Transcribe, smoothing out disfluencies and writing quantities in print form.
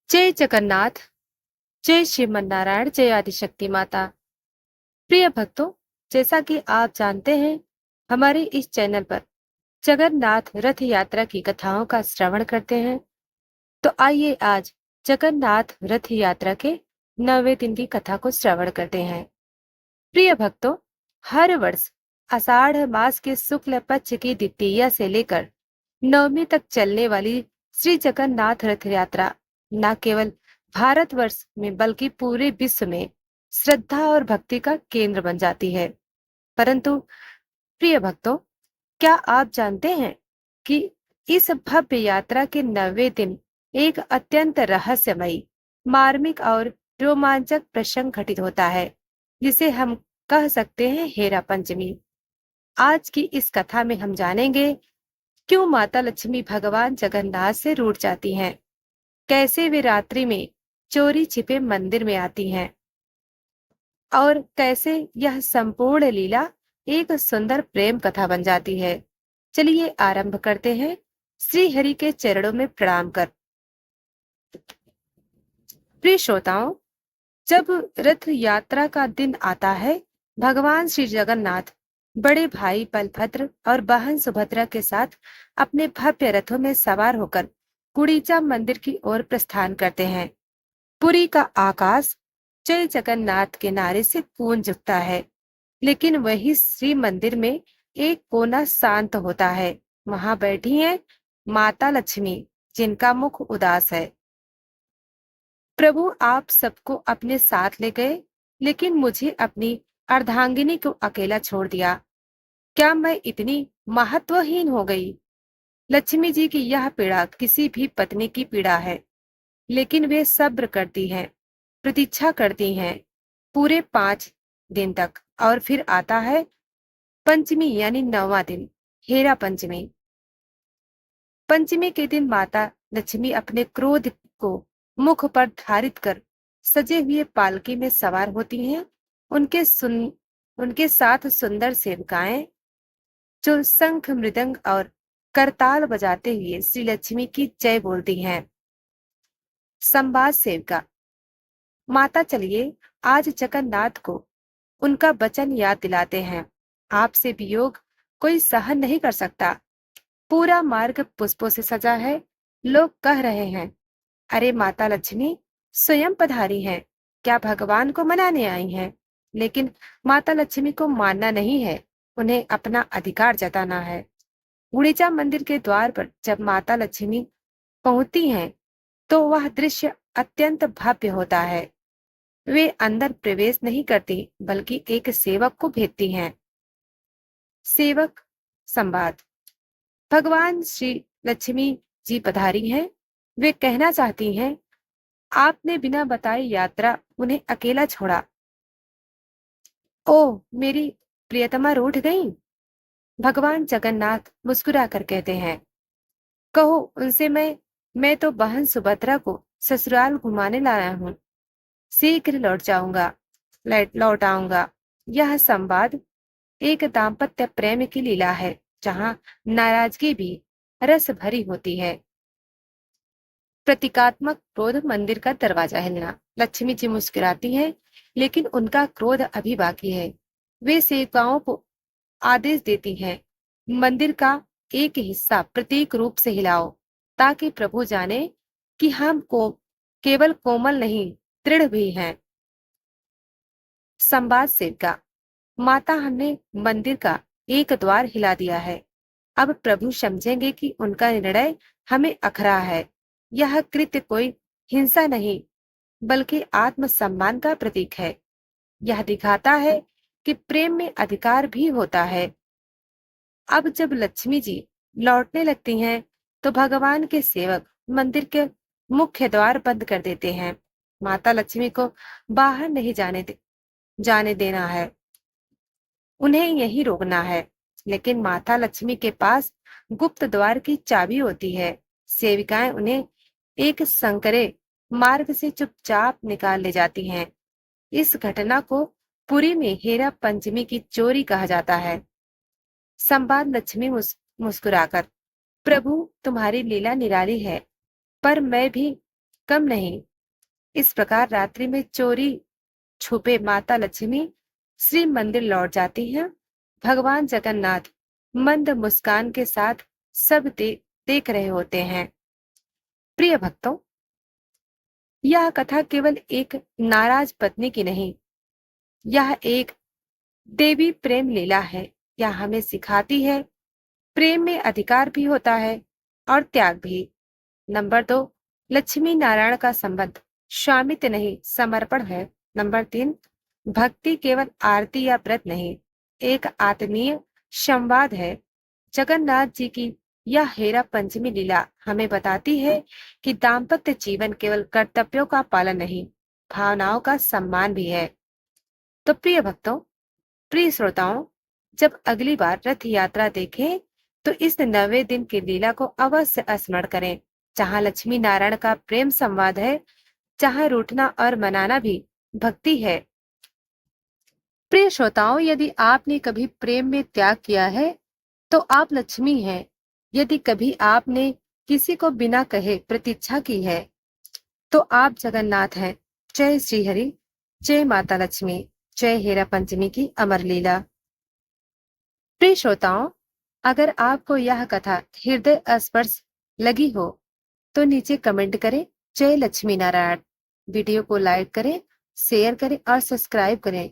जय जगन्नाथ। जय श्रीमन्नारायण। जय आदिशक्ति माता। प्रिय भक्तों, जैसा कि आप जानते हैं, हमारे इस चैनल पर जगन्नाथ रथ यात्रा की कथाओं का श्रवण करते हैं। तो आइए आज जगन्नाथ रथ यात्रा के 9वें दिन की कथा को श्रवण करते हैं। प्रिय भक्तों, हर वर्ष आषाढ़ मास के शुक्ल पक्ष की द्वितीया से लेकर नवमी तक चलने वाली श्री जगन्नाथ रथ यात्रा न केवल भारतवर्ष में बल्कि पूरे विश्व में श्रद्धा और भक्ति का केंद्र बन जाती है। परंतु प्रिय भक्तों, क्या आप जानते हैं कि इस भव्य यात्रा के 9वें दिन एक अत्यंत रहस्यमयी, मार्मिक और रोमांचक प्रसंग घटित होता है, जिसे हम कह सकते हैं हेरा पंचमी। आज की इस कथा में हम जानेंगे क्यों माता लक्ष्मी भगवान जगन्नाथ से रूठ जाती हैं, कैसे वे रात्रि में चोरी छिपे मंदिर में आती हैं और कैसे यह संपूर्ण लीला एक सुंदर प्रेम कथा बन जाती है। चलिए आरंभ करते हैं श्री हरि के चरणों में प्रणाम कर। प्रिय श्रोताओं, जब रथ यात्रा का दिन आता है, भगवान श्री जगन्नाथ बड़े भाई बलभद्र और बहन सुभद्रा के साथ अपने भव्य रथों में सवार होकर गुड़ीचा मंदिर की ओर प्रस्थान करते हैं। पुरी का आकाश जय जगन्नाथ के नारे से गूंज उठता है, लेकिन वही श्री मंदिर में एक कोना शांत होता है। वहां बैठी है माता लक्ष्मी, जिनका मुख उदास है। प्रभु, आप सबको अपने साथ ले गए, लेकिन मुझे अपनी अर्धांगिनी को अकेला छोड़ दिया। क्या मैं इतनी महत्वहीन हो गई? लक्ष्मी जी की यह पीड़ा किसी भी पत्नी की पीड़ा है, लेकिन वे सब्र करती हैं, प्रतीक्षा करती हैं पूरे 5 दिन तक। और फिर आता है पंचमी यानी 9वां दिन, हेरा पंचमी। पंचमी के दिन माता लक्ष्मी अपने क्रोध को मुख पर धारित कर सजे हुए पालकी में सवार होती हैं। उनके साथ सुंदर सेविकाएं, जो शंख मृदंग और करताल बजाते हुए श्री लक्ष्मी की जय बोलती हैं। संवाद सेविका: माता, चलिए आज जगन्नाथ को उनका वचन याद दिलाते हैं। आपसे वियोग कोई सहन नहीं कर सकता। पूरा मार्ग पुष्पों से सजा है। लोग कह रहे हैं, अरे माता लक्ष्मी स्वयं पधारी हैं, क्या भगवान को मनाने आई हैं? लेकिन माता लक्ष्मी को मानना नहीं है, उन्हें अपना अधिकार जताना है। गुड़ीचा मंदिर के द्वार पर जब माता लक्ष्मी पहुंचती हैं, तो वह दृश्य अत्यंत भव्य होता है। वे अंदर प्रवेश नहीं करती, बल्कि एक सेवक को भेजती हैं। सेवक संवाद: भगवान श्री लक्ष्मी जी पधारी हैं। वे कहना चाहती हैं, आपने बिना बताए यात्रा उन्हें अकेला छोड़ा। ओह, मेरी प्रियतमा रूठ गई। भगवान जगन्नाथ मुस्कुराकर कहते हैं, कहो उनसे मैं तो बहन सुभद्रा को ससुराल घुमाने लाया हूँ। शीघ्र लौट जाऊंगा, लौट आऊंगा। यह संवाद एक दाम्पत्य प्रेम की लीला है, जहाँ नाराजगी भी रस भरी होती है। प्रतीकात्मक क्रोध मंदिर का दरवाजा हिलना। लक्ष्मी जी मुस्कुराती हैं, लेकिन उनका क्रोध अभी बाकी है। वे सेवकाओं को आदेश देती हैं, मंदिर का एक हिस्सा प्रतीक रूप से हिलाओ, ताकि प्रभु जाने कि हम को केवल कोमल नहीं, दृढ़ भी हैं। संवाद सेविका: माता, हमने मंदिर का एक द्वार हिला दिया है। अब प्रभु समझेंगे कि उनका निर्णय हमें अखरा है। यह कृत्य कोई हिंसा नहीं, बल्कि आत्मसम्मान का प्रतीक है। यह दिखाता है कि प्रेम में अधिकार भी होता है। अब जब लक्ष्मी जी लौटने लगती हैं, तो भगवान के सेवक मंदिर के मुख्य द्वार बंद कर देते हैं। माता लक्ष्मी को बाहर नहीं जाने देना है, उन्हें यही रोकना है। लेकिन माता लक्ष्मी के पास गुप्त द्वार की चाबी होती है। सेविकाएं उन्हें एक संकरे मार्ग से चुपचाप निकाल ले जाती हैं। इस घटना को पुरी में हेरा पंचमी की चोरी कहा जाता है। संवाद लक्ष्मी मुस्कुराकर: प्रभु, तुम्हारी लीला निराली है, पर मैं भी कम नहीं। इस प्रकार रात्रि में चोरी छुपे माता लक्ष्मी श्री मंदिर लौट जाती हैं। भगवान जगन्नाथ मंद मुस्कान के साथ सब देख रहे होते हैं। प्रिय भक्तों, यह कथा केवल एक नाराज पत्नी की नहीं, यह एक देवी प्रेम लीला है। यह हमें सिखाती है प्रेम में अधिकार भी होता है और त्याग भी। नंबर 2, लक्ष्मी नारायण का संबंध स्वामित्व नहीं समर्पण है। नंबर 3, भक्ति केवल आरती या व्रत नहीं, एक आत्मीय संवाद है। जगन्नाथ जी की यह हेरा पंचमी लीला हमें बताती है कि दाम्पत्य जीवन केवल कर्तव्यों का पालन नहीं, भावनाओं का सम्मान भी है। तो प्रिय भक्तों, प्रिय श्रोताओं, जब अगली बार रथ यात्रा देखें तो इस 90 दिन की लीला को अवश्य स्मरण करें, जहाँ लक्ष्मी नारायण का प्रेम संवाद है, जहाँ रूठना और मनाना भी भक्ति है। प्रिय श्रोताओं, यदि आपने कभी प्रेम में त्याग किया है तो आप लक्ष्मी हैं। यदि कभी आपने किसी को बिना कहे प्रतीक्षा की है तो आप जगन्नाथ हैं। जय श्री हरि, जय माता लक्ष्मी, जय हेरा पंचमी की अमर लीला। प्रिय श्रोताओं, अगर आपको यह कथा हृदय स्पर्श लगी हो तो नीचे कमेंट करें जय लक्ष्मी नारायण। वीडियो को लाइक करें, शेयर करें और सब्सक्राइब करें